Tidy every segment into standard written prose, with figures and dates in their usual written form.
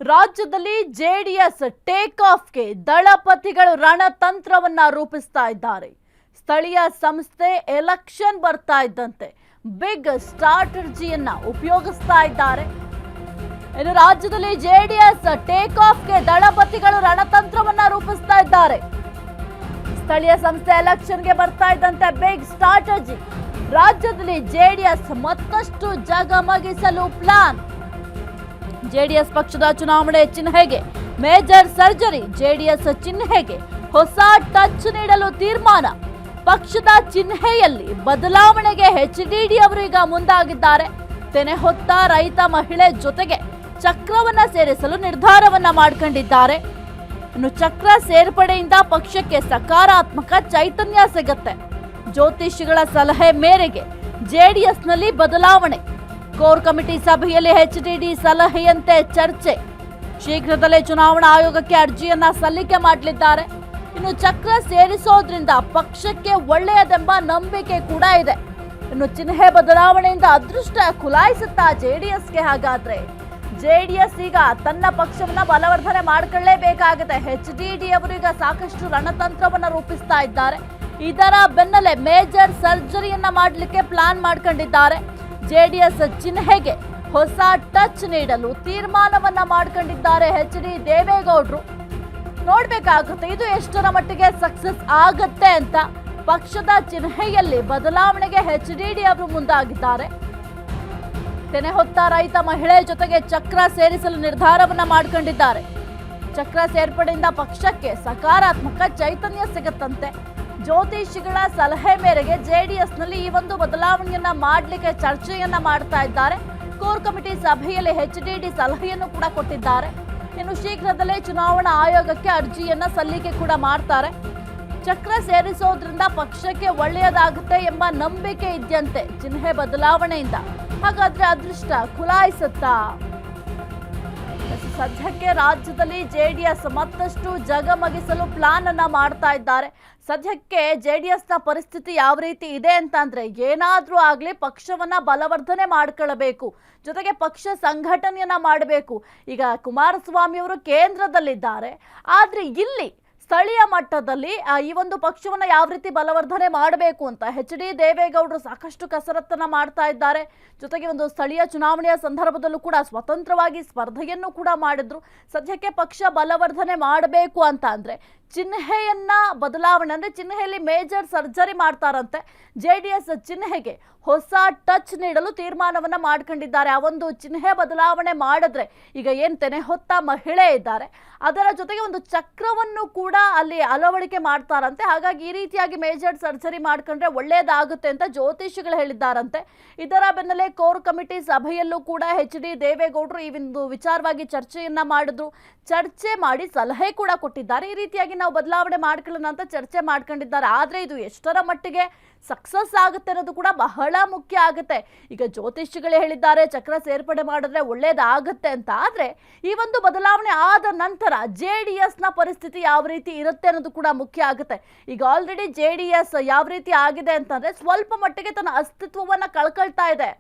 ರಾಜ್ಯದಲ್ಲಿ JDS take ಆಫ್ಗೆ ದಳಪತಿಗಳು ರಣತಂತ್ರವನ್ನ ರೂಪಿಸ್ತಾ ಇದ್ದಾರೆ. ಸ್ಥಳೀಯ ಸಂಸ್ಥೆ ಎಲೆಕ್ಷನ್ ಬರ್ತಾ ಇದ್ದಂತೆ ಬಿಗ್ ಸ್ಟ್ರಾಟಜಿಯನ್ನ ಉಪಯೋಗಿಸ್ತಾ ಇದ್ದಾರೆ. ಇನ್ನು ರಾಜ್ಯದಲ್ಲಿ ಜೆಡಿಎಸ್ ಟೇಕ್ ಆಫ್ಗೆ ದಳಪತಿಗಳು ರಣತಂತ್ರವನ್ನ ರೂಪಿಸ್ತಾ ಇದ್ದಾರೆ. ಸ್ಥಳೀಯ ಸಂಸ್ಥೆ ಎಲೆಕ್ಷನ್ಗೆ ಬರ್ತಾ ಇದ್ದಂತೆ ಬಿಗ್ ಸ್ಟ್ರಾಟಜಿ. ರಾಜ್ಯದಲ್ಲಿ ಜೆಡಿಎಸ್ ಮತ್ತಷ್ಟು ಜಗಮಗಿಸಲು ಪ್ಲಾನ್. ಜೆಡಿಎಸ್ ಪಕ್ಷದ ಚುನಾವಣೆ ಚಿಹ್ನೆಗೆ ಮೇಜರ್ ಸರ್ಜರಿ. ಜೆಡಿಎಸ್ ಚಿಹ್ನೆಗೆ ಹೊಸ ಟಚ್ ನೀಡಲು ತೀರ್ಮಾನ. ಪಕ್ಷದ ಚಿಹ್ನೆಯಲ್ಲಿ ಬದಲಾವಣೆಗೆ ಎಚ್ಡಿಡಿ ಅವರು ಈಗ ಮುಂದಾಗಿದ್ದಾರೆ. ತೆನೆ ಹೊತ್ತ ರೈತ ಮಹಿಳೆ ಜೊತೆಗೆ ಚಕ್ರವನ್ನ ಸೇರಿಸಲು ನಿರ್ಧಾರವನ್ನ ಮಾಡಿಕೊಂಡಿದ್ದಾರೆ. ಇನ್ನು ಚಕ್ರ ಸೇರ್ಪಡೆಯಿಂದ ಪಕ್ಷಕ್ಕೆ ಸಕಾರಾತ್ಮಕ ಚೈತನ್ಯ ಸಿಗುತ್ತೆ. ಜ್ಯೋತಿಷಿಗಳ ಸಲಹೆ ಮೇರೆಗೆ ಜೆಡಿಎಸ್ನಲ್ಲಿ ಬದಲಾವಣೆ. ಕೋರ್ ಕಮಿಟಿ ಸಭೆಯಲ್ಲಿ ಎಚ್ಡಿಡಿ ಸಲಹೆಯಂತೆ ಚರ್ಚೆ. ಶೀಘ್ರದಲ್ಲೇ ಚುನಾವಣಾ ಆಯೋಗಕ್ಕೆ ಅರ್ಜಿಯನ್ನ ಸಲ್ಲಿಕೆ ಮಾಡಲಿದ್ದಾರೆ. ಇನ್ನು ಚಕ್ರ ಸೇರಿಸೋದ್ರಿಂದ ಪಕ್ಷಕ್ಕೆ ಒಳ್ಳೆಯದೆಂಬ ನಂಬಿಕೆ ಕೂಡ ಇದೆ. ಇನ್ನು ಚಿಹ್ನೆ ಬದಲಾವಣೆಯಿಂದ ಅದೃಷ್ಟ ಖುಲಾಯಿಸುತ್ತಾ ಜೆಡಿಎಸ್ಗೆ? ಹಾಗಾದ್ರೆ ಜೆಡಿಎಸ್ ಈಗ ತನ್ನ ಪಕ್ಷವನ್ನ ಬಲವರ್ಧನೆ ಮಾಡಿಕೊಳ್ಳಲೇಬೇಕಾಗಿದೆ. ಎಚ್ಡಿಡಿ ಅವರು ಈಗ ಸಾಕಷ್ಟು ರಣತಂತ್ರವನ್ನ ರೂಪಿಸ್ತಾ ಇದ್ದಾರೆ. ಇದರ ಬೆನ್ನಲ್ಲೇ ಮೇಜರ್ ಸರ್ಜರಿಯನ್ನ ಮಾಡಲಿಕ್ಕೆ ಪ್ಲಾನ್ ಮಾಡ್ಕೊಂಡಿದ್ದಾರೆ. ಜೆಡಿಎಸ್ ಚಿಹ್ನೆಗೆ ಹೊಸ ಟಚ್ ನೀಡಲು ತೀರ್ಮಾನವನ್ನ ಮಾಡಿಕೊಂಡಿದ್ದಾರೆ ಎಚ್.ಡಿ. ದೇವೇಗೌಡರು. ನೋಡ್ಬೇಕಾಗುತ್ತೆ ಇದು ಎಷ್ಟರ ಮಟ್ಟಿಗೆ ಸಕ್ಸಸ್ ಆಗುತ್ತೆ ಅಂತ. ಪಕ್ಷದ ಚಿಹ್ನೆಯಲ್ಲಿ ಬದಲಾವಣೆಗೆ ಎಚ್.ಡಿ. ಅವರು ಮುಂದಾಗಿದ್ದಾರೆ. ತೆನೆ ಹೊತ್ತ ರೈತ ಮಹಿಳೆ ಜೊತೆಗೆ ಚಕ್ರ ಸೇರಿಸಲು ನಿರ್ಧಾರವನ್ನ ಮಾಡಿಕೊಂಡಿದ್ದಾರೆ. ಚಕ್ರ ಸೇರ್ಪಡೆಯಿಂದ ಪಕ್ಷಕ್ಕೆ ಸಕಾರಾತ್ಮಕ ಚೈತನ್ಯ ಸಿಗುತ್ತಂತೆ. ಜ್ಯೋತಿಷಿಗಳ ಸಲಹೆ ಮೇರೆಗೆ ಜೆಡಿಎಸ್ನಲ್ಲಿ ಈ ಒಂದು ಬದಲಾವಣೆಯನ್ನ ಮಾಡಲಿಕ್ಕೆ ಚರ್ಚೆಯನ್ನ ಮಾಡ್ತಾ ಇದ್ದಾರೆ. ಕೋರ್ ಕಮಿಟಿ ಸಭೆಯಲ್ಲಿ ಎಚ್ಡಿಡಿ ಸಲಹೆಯನ್ನು ಕೂಡ ಕೊಟ್ಟಿದ್ದಾರೆ. ಇನ್ನು ಶೀಘ್ರದಲ್ಲೇ ಚುನಾವಣಾ ಆಯೋಗಕ್ಕೆ ಅರ್ಜಿಯನ್ನ ಸಲ್ಲಿಕೆ ಕೂಡ ಮಾಡ್ತಾರೆ. ಚಕ್ರ ಸೇರಿಸೋದ್ರಿಂದ ಪಕ್ಷಕ್ಕೆ ಒಳ್ಳೆಯದಾಗುತ್ತೆ ಎಂಬ ನಂಬಿಕೆ ಇದೆಯಂತೆ ಚಿಹ್ನೆ ಬದಲಾವಣೆಯಿಂದ. ಹಾಗಾದ್ರೆ ಅದೃಷ್ಟ ಖುಲಾಯಿಸುತ್ತಾ? ಸದ್ಯಕ್ಕೆ ರಾಜ್ಯದಲ್ಲಿ ಜೆಡಿಎಸ್ ಮತ್ತಷ್ಟು ಜಗಮಗಿಸಲು ಪ್ಲಾನ್ ಅನ್ನ ಮಾಡ್ತಾ ಇದ್ದಾರೆ. ಸದ್ಯಕ್ಕೆ ಜೆಡಿಎಸ್ನ ಪರಿಸ್ಥಿತಿ ಯಾವ ರೀತಿ ಇದೆ ಅಂತಂದ್ರೆ, ಏನಾದ್ರೂ ಆಗ್ಲಿ ಪಕ್ಷವನ್ನ ಬಲವರ್ಧನೆ ಮಾಡ್ಕೊಳ್ಬೇಕು, ಜೊತೆಗೆ ಪಕ್ಷ ಸಂಘಟನೆಯನ್ನ ಮಾಡಬೇಕು. ಈಗ ಕುಮಾರಸ್ವಾಮಿ ಅವರು ಕೇಂದ್ರದಲ್ಲಿದ್ದಾರೆ, ಆದ್ರೆ ಇಲ್ಲಿ ಸ್ಥಳೀಯ ಮಟ್ಟದಲ್ಲಿ ಈ ಒಂದು ಪಕ್ಷವನ್ನ ಯಾವ ರೀತಿ ಬಲವರ್ಧನೆ ಮಾಡಬೇಕು ಅಂತ ಎಚ್.ಡಿ. ದೇವೇಗೌಡರು ಸಾಕಷ್ಟು ಕಸರತ್ತನ್ನ ಮಾಡ್ತಾ ಇದ್ದಾರೆ. ಜೊತೆಗೆ ಒಂದು ಸ್ಥಳೀಯ ಚುನಾವಣೆಯ ಸಂದರ್ಭದಲ್ಲೂ ಕೂಡ ಸ್ವತಂತ್ರವಾಗಿ ಸ್ಪರ್ಧೆಯನ್ನು ಕೂಡ ಮಾಡಿದ್ರು. ಸದ್ಯಕ್ಕೆ ಪಕ್ಷ ಬಲವರ್ಧನೆ ಮಾಡಬೇಕು ಅಂತ ಅಂದ್ರೆ ಚಿಹ್ನೆಯನ್ನ ಬದಲಾವಣೆ ಅಂದ್ರೆ ಚಿಹ್ನೆಯಲ್ಲಿ ಮೇಜರ್ ಸರ್ಜರಿ ಮಾಡ್ತಾರಂತೆ. ಜೆಡಿಎಸ್ ಚಿಹ್ನೆಗೆ ಹೊಸ ಟಚ್ ನೀಡಲು ತೀರ್ಮಾನವನ್ನ ಮಾಡ್ಕೊಂಡಿದ್ದಾರೆ. ಆ ಒಂದು ಚಿಹ್ನೆ ಬದಲಾವಣೆ ಮಾಡಿದ್ರೆ ಈಗ ಏನ್ ತೆನೆ ಹೊತ್ತ ಮಹಿಳೆ ಇದ್ದಾರೆ ಅದರ ಜೊತೆಗೆ ಒಂದು ಚಕ್ರವನ್ನು ಕೂಡ ಅಲ್ಲಿ ಅಳವಡಿಕೆ ಮಾಡ್ತಾರಂತೆ. ಹಾಗಾಗಿ ಈ ರೀತಿಯಾಗಿ ಮೇಜರ್ ಸರ್ಜರಿ ಮಾಡ್ಕೊಂಡ್ರೆ ಒಳ್ಳೇದಾಗುತ್ತೆ ಅಂತ ಜ್ಯೋತಿಷಿಗಳು ಹೇಳಿದ್ದಾರಂತೆ. ಇದರ ಬೆನ್ನಲ್ಲೇ ಕೋರ್ ಕಮಿಟಿ ಸಭೆಯಲ್ಲೂ ಕೂಡ ಎಚ್.ಡಿ. ದೇವೇಗೌಡರು ಈ ಒಂದು ವಿಚಾರವಾಗಿ ಚರ್ಚೆಯನ್ನ ಮಾಡಿದ್ರು. ಚರ್ಚೆ ಮಾಡಿ ಸಲಹೆ ಕೂಡ ಕೊಟ್ಟಿದ್ದಾರೆ. ಈ ರೀತಿಯಾಗಿ ನಾವು ಬದಲಾವಣೆ ಮಾಡ್ಕೊಳ್ಳೋಣ ಅಂತ ಚರ್ಚೆ ಮಾಡ್ಕೊಂಡಿದ್ದಾರೆ. ಆದ್ರೆ ಇದು ಎಷ್ಟರ ಮಟ್ಟಿಗೆ ಸಕ್ಸಸ್ ಆಗುತ್ತೆ ಅನ್ನೋದು ಕೂಡ ಬಹಳ ಮುಖ್ಯ ಆಗುತ್ತೆ. ಈಗ ಜ್ಯೋತಿಷಿಗಳೇ ಹೇಳಿದ್ದಾರೆ ಚಕ್ರ ಸೇರ್ಪಡೆ ಮಾಡಿದ್ರೆ ಒಳ್ಳೇದಾಗುತ್ತೆ ಅಂತ. ಆದ್ರೆ ಈ ಒಂದು ಬದಲಾವಣೆ ಆದ ನಂತರ ಜೆಡಿಎಸ್ ನ ಪರಿಸ್ಥಿತಿ ಯಾವ ರೀತಿ ಇರುತ್ತೆ ಅನ್ನೋದು ಕೂಡ ಮುಖ್ಯ ಆಗುತ್ತೆ. ಈಗ ಆಲ್ರೆಡಿ ಜೆಡಿಎಸ್ ಯಾವ ರೀತಿ ಆಗಿದೆ ಅಂತಂದ್ರೆ ಸ್ವಲ್ಪ ಮಟ್ಟಿಗೆ ತನ್ನ ಅಸ್ತಿತ್ವವನ್ನ ಕಳ್ಕೊಳ್ತಾ ಇದೆ.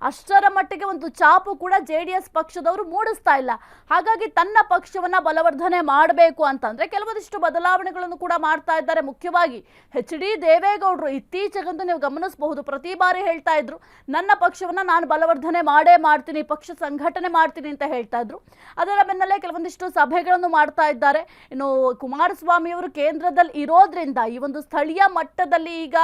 ಅಷ್ಟರ ಮಟ್ಟಿಗೆ ಒಂದು ಚಾಪು ಕೂಡ ಜೆಡಿಎಸ್ ಪಕ್ಷದವರು ಮೂಡಿಸ್ತಾ ಇಲ್ಲ. ಹಾಗಾಗಿ ತನ್ನ ಪಕ್ಷವನ್ನ ಬಲವರ್ಧನೆ ಮಾಡಬೇಕು ಅಂತಂದ್ರೆ ಕೆಲವೊಂದಿಷ್ಟು ಬದಲಾವಣೆಗಳನ್ನು ಕೂಡ ಮಾಡ್ತಾ ಇದ್ದಾರೆ. ಮುಖ್ಯವಾಗಿ ಎಚ್.ಡಿ. ದೇವೇಗೌಡರು ಇತ್ತೀಚೆಗಂತೂ ನೀವು ಗಮನಿಸಬಹುದು, ಪ್ರತಿ ಬಾರಿ ಹೇಳ್ತಾ ಇದ್ರು ನನ್ನ ಪಕ್ಷವನ್ನ ನಾನು ಬಲವರ್ಧನೆ ಮಾಡೇ ಮಾಡ್ತೀನಿ, ಪಕ್ಷ ಸಂಘಟನೆ ಮಾಡ್ತೀನಿ ಅಂತ ಹೇಳ್ತಾ ಇದ್ರು. ಅದರ ಬೆನ್ನಲ್ಲೇ ಕೆಲವೊಂದಿಷ್ಟು ಸಭೆಗಳನ್ನು ಮಾಡ್ತಾ ಇದ್ದಾರೆ. ಇನ್ನು ಕುಮಾರಸ್ವಾಮಿ ಅವರು ಕೇಂದ್ರದಲ್ಲಿ ಇರೋದ್ರಿಂದ ಈ ಒಂದು ಸ್ಥಳೀಯ ಮಟ್ಟದಲ್ಲಿ ಈಗ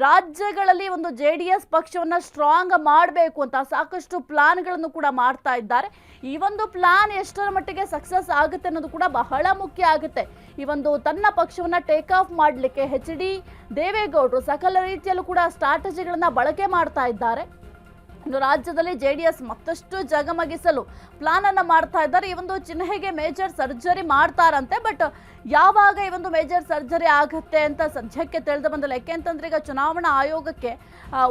ರಾಜ್ಯಗಳಲ್ಲಿ ಒಂದು ಜೆಡಿಎಸ್ ಪಕ್ಷವನ್ನ ಸ್ಟ್ರಾಂಗ್ ಮಾಡಬೇಕು ಅಂತ ಸಾಕಷ್ಟು ಪ್ಲಾನ್ಗಳನ್ನು ಕೂಡ ಮಾಡ್ತಾ ಇದ್ದಾರೆ. ಈ ಒಂದು ಪ್ಲಾನ್ ಎಷ್ಟರ ಮಟ್ಟಿಗೆ ಸಕ್ಸಸ್ ಆಗುತ್ತೆ ಅನ್ನೋದು ಕೂಡ ಬಹಳ ಮುಖ್ಯ ಆಗುತ್ತೆ. ಈ ಒಂದು ತನ್ನ ಪಕ್ಷವನ್ನ ಟೇಕ್ ಆಫ್ ಮಾಡಲಿಕ್ಕೆ ಎಚ್.ಡಿ. ದೇವೇಗೌಡರು ಸಕಲ ರೀತಿಯಲ್ಲೂ ಕೂಡ ಸ್ಟ್ರಾಟಜಿಗಳನ್ನ ಬಳಕೆ ಮಾಡ್ತಾ ಇದ್ದಾರೆ. ಇನ್ನು ರಾಜ್ಯದಲ್ಲಿ ಜೆಡಿಎಸ್ ಮತ್ತಷ್ಟು ಜಗಮಗಿಸಲು ಪ್ಲಾನ್ ಅನ್ನ ಮಾಡ್ತಾ ಇದ್ದಾರೆ. ಈ ಒಂದು ಚಿಹ್ನೆಗೆ ಮೇಜರ್ ಸರ್ಜರಿ ಮಾಡ್ತಾರಂತೆ. ಬಟ್ ಯಾವಾಗ ಈ ಒಂದು ಮೇಜರ್ ಸರ್ಜರಿ ಆಗುತ್ತೆ ಅಂತ ಸದ್ಯಕ್ಕೆ ತಿಳಿದು ಬಂದಿಲ್ಲ. ಯಾಕೆಂತಂದ್ರೆ ಈಗ ಚುನಾವಣಾ ಆಯೋಗಕ್ಕೆ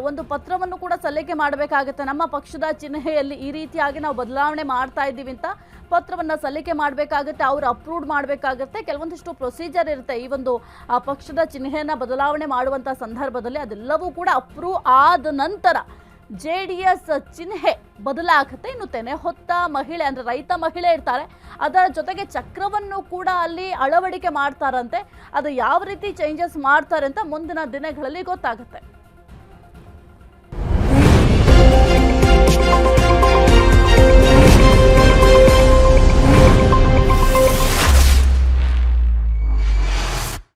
ಒಂದು ಪತ್ರವನ್ನು ಕೂಡ ಸಲ್ಲಿಕೆ ಮಾಡಬೇಕಾಗುತ್ತೆ. ನಮ್ಮ ಪಕ್ಷದ ಚಿಹ್ನೆಯಲ್ಲಿ ಈ ರೀತಿಯಾಗಿ ನಾವು ಬದಲಾವಣೆ ಮಾಡ್ತಾ ಇದ್ದೀವಿ ಅಂತ ಪತ್ರವನ್ನ ಸಲ್ಲಿಕೆ ಮಾಡಬೇಕಾಗುತ್ತೆ. ಅವರು ಅಪ್ರೂವ್ ಮಾಡಬೇಕಾಗುತ್ತೆ. ಕೆಲವೊಂದಿಷ್ಟು ಪ್ರೊಸೀಜರ್ ಇರುತ್ತೆ ಈ ಒಂದು ಪಕ್ಷದ ಚಿಹ್ನೆಯನ್ನ ಬದಲಾವಣೆ ಮಾಡುವಂತ ಸಂದರ್ಭದಲ್ಲಿ. ಅದೆಲ್ಲವೂ ಕೂಡ ಅಪ್ರೂವ್ ಆದ ನಂತರ JDS ಚಿಹ್ನೆ ಬದಲಾಗುತ್ತೆ. ಇನ್ನು ತೆನೆ ಹೊತ್ತ ಮಹಿಳೆ ಅಂದ್ರೆ ರೈತ ಮಹಿಳೆ ಇರ್ತಾರೆ, ಅದರ ಜೊತೆಗೆ ಚಕ್ರವನ್ನು ಕೂಡ ಅಲ್ಲಿ ಅಳವಡಿಕೆ ಮಾಡ್ತಾರಂತೆ. ಅದು ಯಾವ ರೀತಿ ಚೇಂಜಸ್ ಮಾಡ್ತಾರೆ ಅಂತ ಮುಂದಿನ ದಿನಗಳಲ್ಲಿ ಗೊತ್ತಾಗುತ್ತೆ.